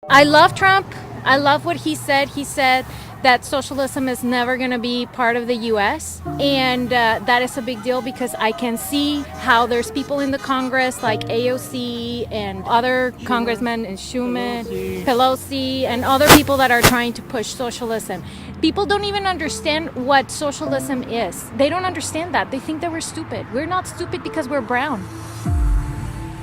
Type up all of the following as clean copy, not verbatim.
I love Trump. I love what he said. He said that socialism is never going to be part of the U.S. And that is a big deal because I can see how there's people in the Congress like AOC and other congressmen and Schumer, Pelosi, and other people that are trying to push socialism. People don't even understand what socialism is. They don't understand that. They think that we're stupid. We're not stupid because we're brown.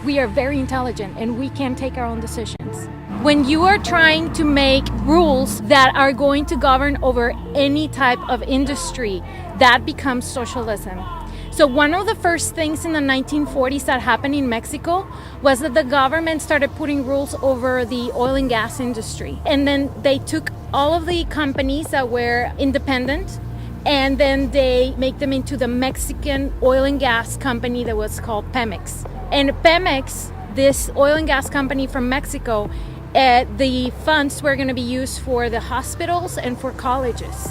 We are very intelligent and we can take our own decisions. When you are trying to make rules that are going to govern over any type of industry, that becomes socialism. So one of the first things in the 1940s that happened in Mexico was that the government started putting rules over the oil and gas industry. And then they took all of the companies that were independent and then they make them into the Mexican oil and gas company that was called Pemex. And Pemex, this oil and gas company from Mexico, the funds were going to be used for the hospitals and for colleges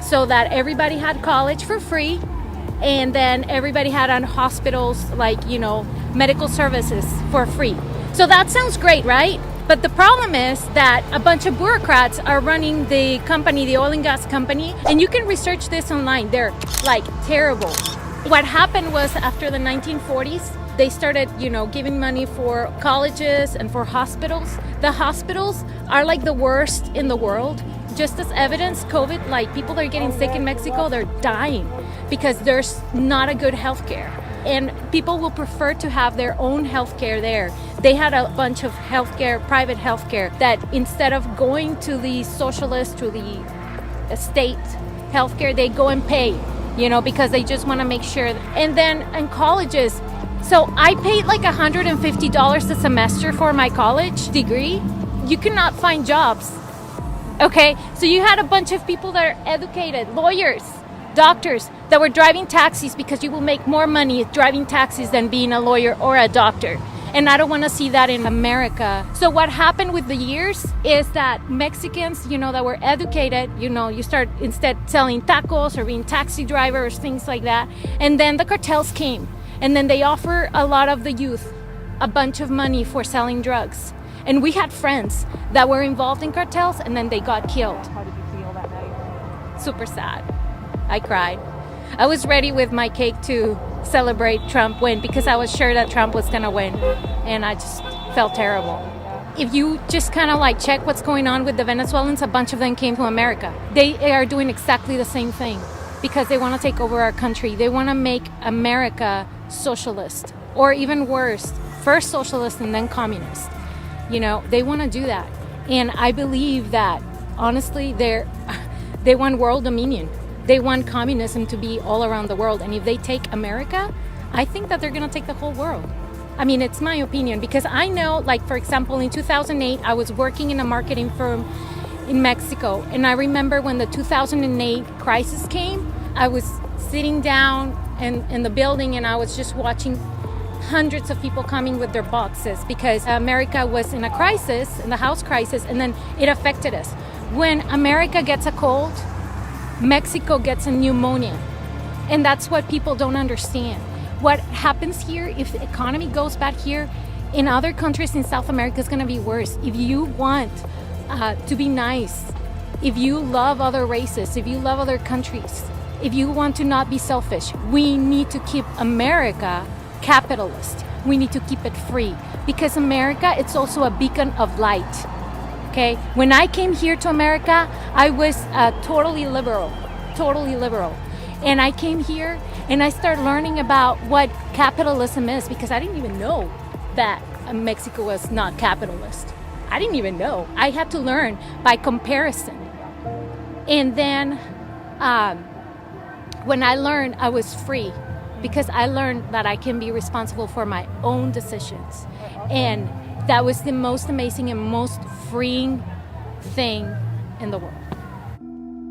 so that everybody had college for free and then everybody had on hospitals like, medical services for free. So that sounds great, right? But the problem is that a bunch of bureaucrats are running the company, the oil and gas company, and you can research this online. They're like terrible. What happened was after the 1940s, they started, giving money for colleges and for hospitals. The hospitals are like the worst in the world. Just as evidence, COVID, like people that are getting sick in Mexico, they're dying because there's not a good healthcare. And people will prefer to have their own healthcare there. They had a bunch of healthcare, private healthcare, that instead of going to the socialist, to the state healthcare, they go and pay, because they just want to make sure. And then in colleges, so I paid like $150 a semester for my college degree. You cannot find jobs. Okay, so you had a bunch of people that are educated, lawyers, doctors, that were driving taxis because you will make more money driving taxis than being a lawyer or a doctor. And I don't want to see that in America. So what happened with the years is that Mexicans, that were educated, you start instead selling tacos or being taxi drivers, things like that. And then the cartels came. And then they offer a lot of the youth a bunch of money for selling drugs. And we had friends that were involved in cartels and then they got killed. How did you feel that night? Super sad. I cried. I was ready with my cake to celebrate Trump win because I was sure that Trump was going to win. And I just felt terrible. If you just kind of check what's going on with the Venezuelans, a bunch of them came to America. They are doing exactly the same thing because they want to take over our country. They want to make America socialist, or even worse, first socialist and then communist. They want to do that. And I believe that, honestly, they want world dominion. They want communism to be all around the world. And if they take America, I think that they're going to take the whole world. I mean, it's my opinion because I know, for example, in 2008, I was working in a marketing firm in Mexico. And I remember when the 2008 crisis came, I was sitting down in the building and I was just watching hundreds of people coming with their boxes because America was in a crisis, in the house crisis, and then it affected us. When America gets a cold, Mexico gets a pneumonia. And that's what people don't understand. What happens here, if the economy goes bad here, in other countries in South America, it's going to be worse. If you want to be nice, if you love other races, if you love other countries, if you want to not be selfish, we need to keep America capitalist. We need to keep it free because America, it's also a beacon of light. Okay? When I came here to America, I was totally liberal. And I came here and I started learning about what capitalism is because I didn't even know that Mexico was not capitalist. I didn't even know. I had to learn by comparison. And then when I learned, I was free because I learned that I can be responsible for my own decisions. And that was the most amazing and most freeing thing in the world.